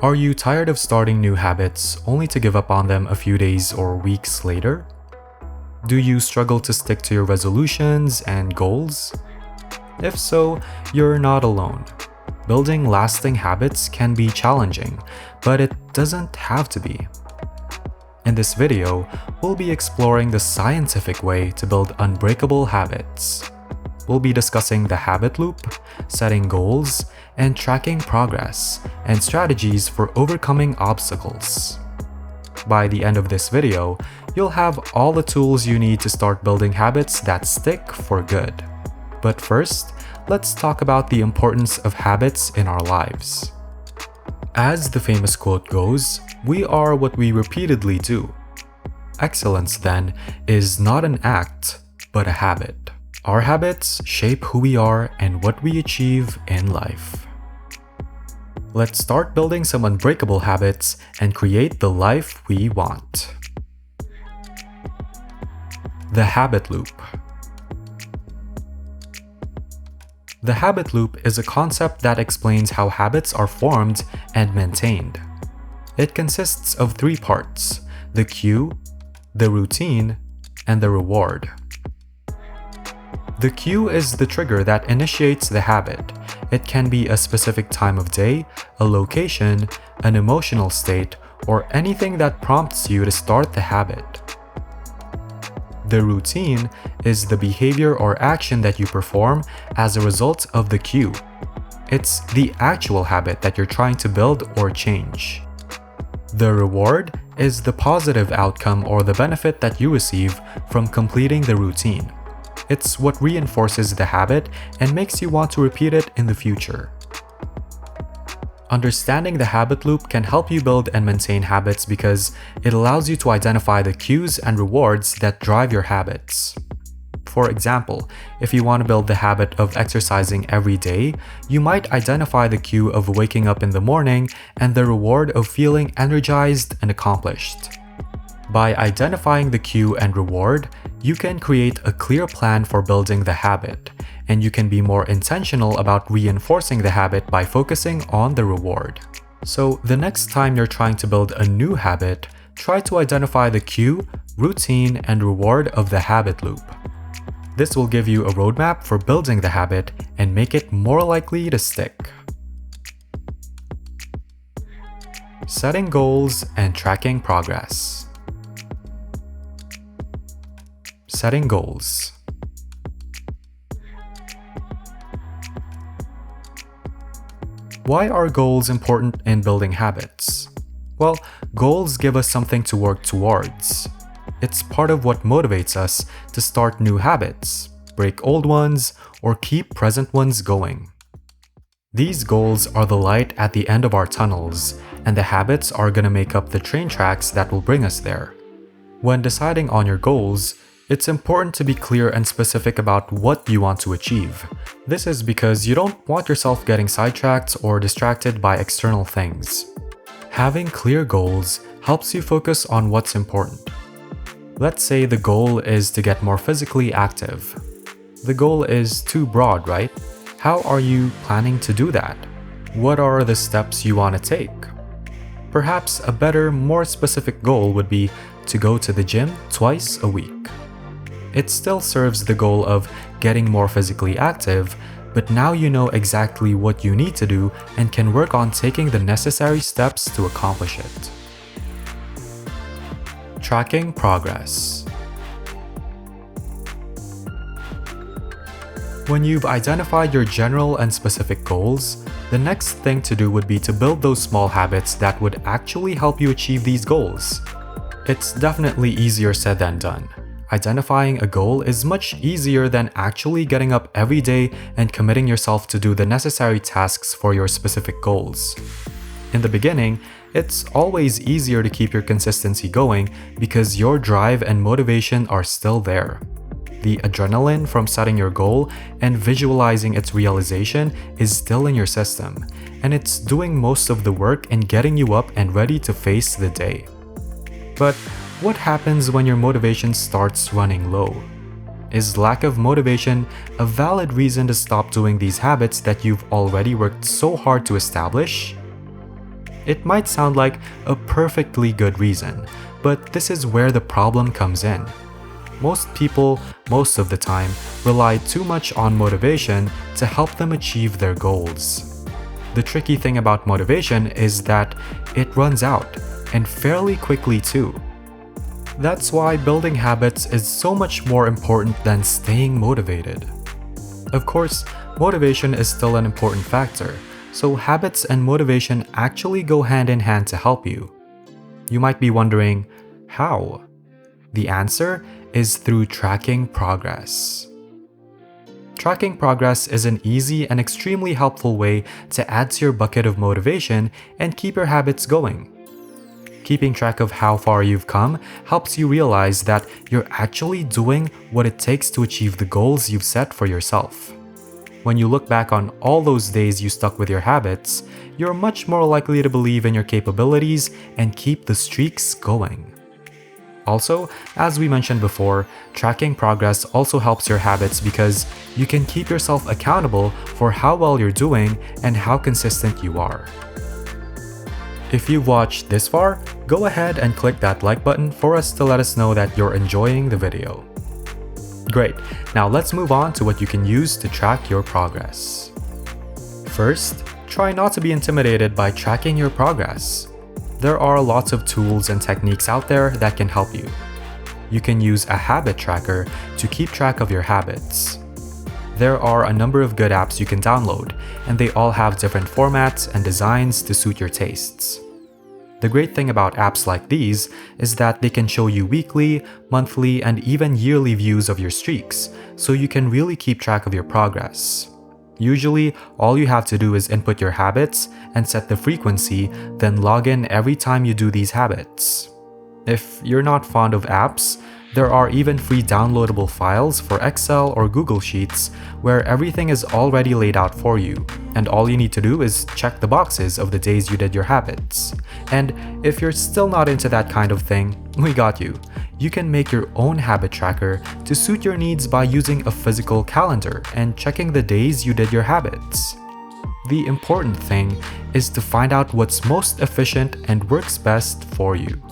Are you tired of starting new habits only to give up on them a few days or weeks later? Do you struggle to stick to your resolutions and goals? If so, you're not alone. Building lasting habits can be challenging, but it doesn't have to be. In this video, we'll be exploring the scientific way to build unbreakable habits. We'll be discussing the habit loop, setting goals, and tracking progress, and strategies for overcoming obstacles. By the end of this video, you'll have all the tools you need to start building habits that stick for good. But first, let's talk about the importance of habits in our lives. As the famous quote goes, we are what we repeatedly do. Excellence, then, is not an act, but a habit. Our habits shape who we are and what we achieve in life. Let's start building some unbreakable habits and create the life we want. The habit loop. The habit loop is a concept that explains how habits are formed and maintained. It consists of three parts: the cue, the routine, and the reward. The cue is the trigger that initiates the habit. It can be a specific time of day, a location, an emotional state, or anything that prompts you to start the habit. The routine is the behavior or action that you perform as a result of the cue. It's the actual habit that you're trying to build or change. The reward is the positive outcome or the benefit that you receive from completing the routine. It's what reinforces the habit and makes you want to repeat it in the future. Understanding the habit loop can help you build and maintain habits because it allows you to identify the cues and rewards that drive your habits. For example, if you want to build the habit of exercising every day, you might identify the cue of waking up in the morning and the reward of feeling energized and accomplished. By identifying the cue and reward, you can create a clear plan for building the habit, and you can be more intentional about reinforcing the habit by focusing on the reward. So the next time you're trying to build a new habit, try to identify the cue, routine, and reward of the habit loop. This will give you a roadmap for building the habit and make it more likely to stick. Setting goals and tracking progress. Setting goals. Why are goals important in building habits? Well, goals give us something to work towards. It's part of what motivates us to start new habits, break old ones, or keep present ones going. These goals are the light at the end of our tunnels, and the habits are going to make up the train tracks that will bring us there. When deciding on your goals, it's important to be clear and specific about what you want to achieve. This is because you don't want yourself getting sidetracked or distracted by external things. Having clear goals helps you focus on what's important. Let's say the goal is to get more physically active. The goal is too broad, right? How are you planning to do that? What are the steps you want to take? Perhaps a better, more specific goal would be to go to the gym twice a week. It still serves the goal of getting more physically active, but now you know exactly what you need to do and can work on taking the necessary steps to accomplish it. Tracking progress. When you've identified your general and specific goals, the next thing to do would be to build those small habits that would actually help you achieve these goals. It's definitely easier said than done. Identifying a goal is much easier than actually getting up every day and committing yourself to do the necessary tasks for your specific goals. In the beginning, it's always easier to keep your consistency going because your drive and motivation are still there. The adrenaline from setting your goal and visualizing its realization is still in your system, and it's doing most of the work and getting you up and ready to face the day. But what happens when your motivation starts running low? Is lack of motivation a valid reason to stop doing these habits that you've already worked so hard to establish? It might sound like a perfectly good reason, but this is where the problem comes in. Most people, most of the time, rely too much on motivation to help them achieve their goals. The tricky thing about motivation is that it runs out, and fairly quickly too. That's why building habits is so much more important than staying motivated. Of course, motivation is still an important factor, so habits and motivation actually go hand in hand to help you. You might be wondering, how? The answer is through tracking progress. Tracking progress is an easy and extremely helpful way to add to your bucket of motivation and keep your habits going. Keeping track of how far you've come helps you realize that you're actually doing what it takes to achieve the goals you've set for yourself. When you look back on all those days you stuck with your habits, you're much more likely to believe in your capabilities and keep the streaks going. Also, as we mentioned before, tracking progress also helps your habits because you can keep yourself accountable for how well you're doing and how consistent you are. If you've watched this far, go ahead and click that like button for us to let us know that you're enjoying the video. Great, now let's move on to what you can use to track your progress. First, try not to be intimidated by tracking your progress. There are lots of tools and techniques out there that can help you. You can use a habit tracker to keep track of your habits. There are a number of good apps you can download, and they all have different formats and designs to suit your tastes. The great thing about apps like these is that they can show you weekly, monthly, and even yearly views of your streaks, so you can really keep track of your progress. Usually, all you have to do is input your habits and set the frequency, then log in every time you do these habits. If you're not fond of apps, there are even free downloadable files for Excel or Google Sheets where everything is already laid out for you, and all you need to do is check the boxes of the days you did your habits. And if you're still not into that kind of thing, we got you. You can make your own habit tracker to suit your needs by using a physical calendar and checking the days you did your habits. The important thing is to find out what's most efficient and works best for you.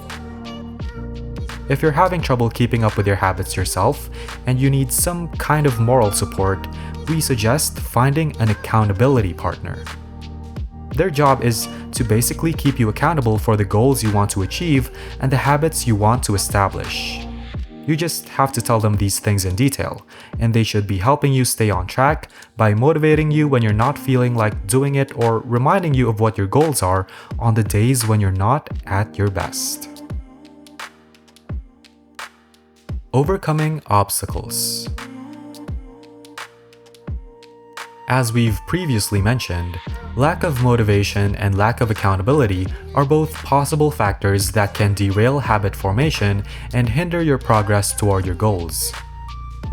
If you're having trouble keeping up with your habits yourself and you need some kind of moral support, we suggest finding an accountability partner. Their job is to basically keep you accountable for the goals you want to achieve and the habits you want to establish. You just have to tell them these things in detail, and they should be helping you stay on track by motivating you when you're not feeling like doing it or reminding you of what your goals are on the days when you're not at your best. Overcoming obstacles. As we've previously mentioned, lack of motivation and lack of accountability are both possible factors that can derail habit formation and hinder your progress toward your goals.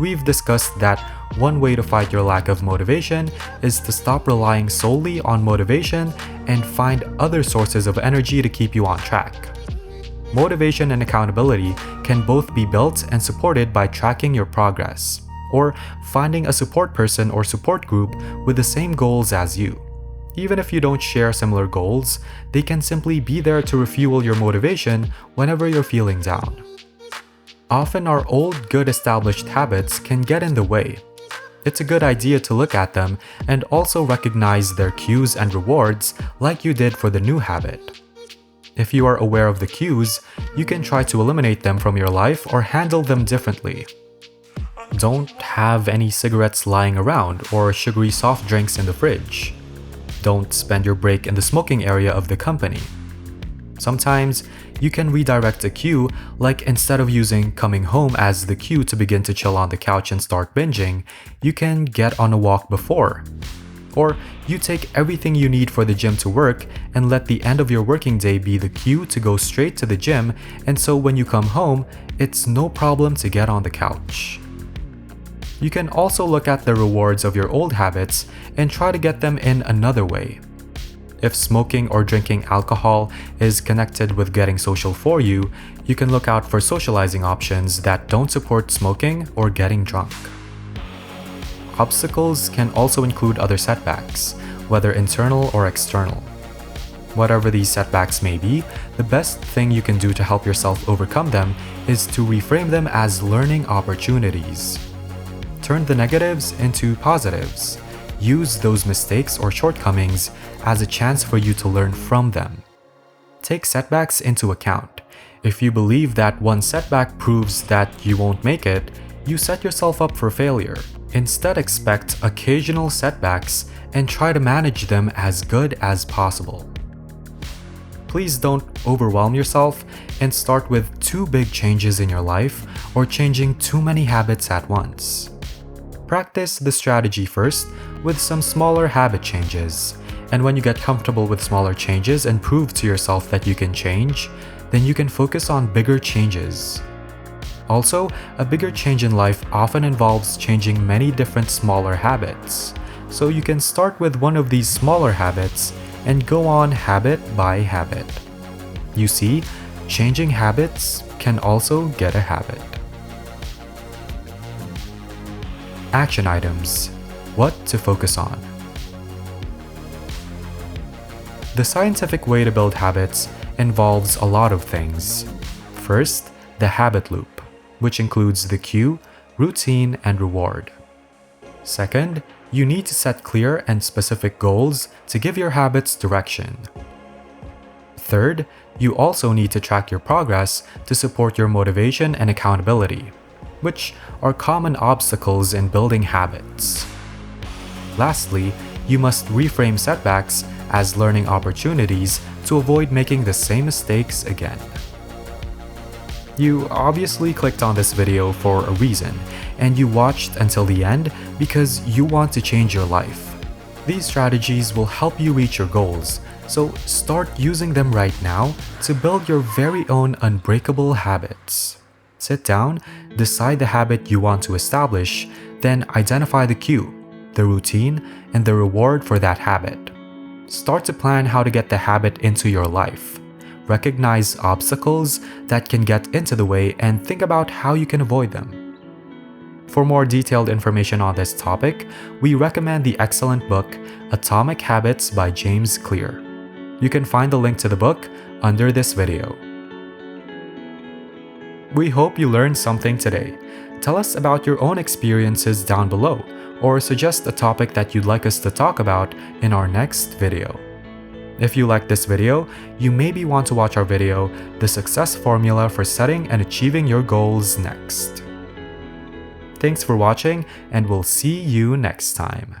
We've discussed that one way to fight your lack of motivation is to stop relying solely on motivation and find other sources of energy to keep you on track. Motivation and accountability can both be built and supported by tracking your progress, or finding a support person or support group with the same goals as you. Even if you don't share similar goals, they can simply be there to refuel your motivation whenever you're feeling down. Often our old good established habits can get in the way. It's a good idea to look at them and also recognize their cues and rewards like you did for the new habit. If you are aware of the cues, you can try to eliminate them from your life or handle them differently. Don't have any cigarettes lying around or sugary soft drinks in the fridge. Don't spend your break in the smoking area of the company. Sometimes, you can redirect a cue, like instead of using coming home as the cue to begin to chill on the couch and start binging, you can get on a walk before. Or you take everything you need for the gym to work and let the end of your working day be the cue to go straight to the gym, and so when you come home, it's no problem to get on the couch. You can also look at the rewards of your old habits and try to get them in another way. If smoking or drinking alcohol is connected with getting social for you, you can look out for socializing options that don't support smoking or getting drunk. Obstacles can also include other setbacks, whether internal or external. Whatever these setbacks may be, the best thing you can do to help yourself overcome them is to reframe them as learning opportunities. Turn the negatives into positives. Use those mistakes or shortcomings as a chance for you to learn from them. Take setbacks into account. If you believe that one setback proves that you won't make it, you set yourself up for failure. Instead, expect occasional setbacks and try to manage them as good as possible. Please don't overwhelm yourself and start with too big changes in your life or changing too many habits at once. Practice the strategy first with some smaller habit changes, and when you get comfortable with smaller changes and prove to yourself that you can change, then you can focus on bigger changes. Also, a bigger change in life often involves changing many different smaller habits, so you can start with one of these smaller habits and go on habit by habit. You see, changing habits can also get a habit. Action items. What to focus on. The scientific way to build habits involves a lot of things. First, the habit loop, which includes the cue, routine, and reward. Second, you need to set clear and specific goals to give your habits direction. Third, you also need to track your progress to support your motivation and accountability, which are common obstacles in building habits. Lastly, you must reframe setbacks as learning opportunities to avoid making the same mistakes again. You obviously clicked on this video for a reason, and you watched until the end because you want to change your life. These strategies will help you reach your goals, so start using them right now to build your very own unbreakable habits. Sit down, decide the habit you want to establish, then identify the cue, the routine, and the reward for that habit. Start to plan how to get the habit into your life. Recognize obstacles that can get into the way and think about how you can avoid them. For more detailed information on this topic, we recommend the excellent book Atomic Habits by James Clear. You can find the link to the book under this video. We hope you learned something today. Tell us about your own experiences down below, or suggest a topic that you'd like us to talk about in our next video. If you like this video, you maybe want to watch our video, The Success Formula for Setting and Achieving Your Goals, next. Thanks for watching, and we'll see you next time.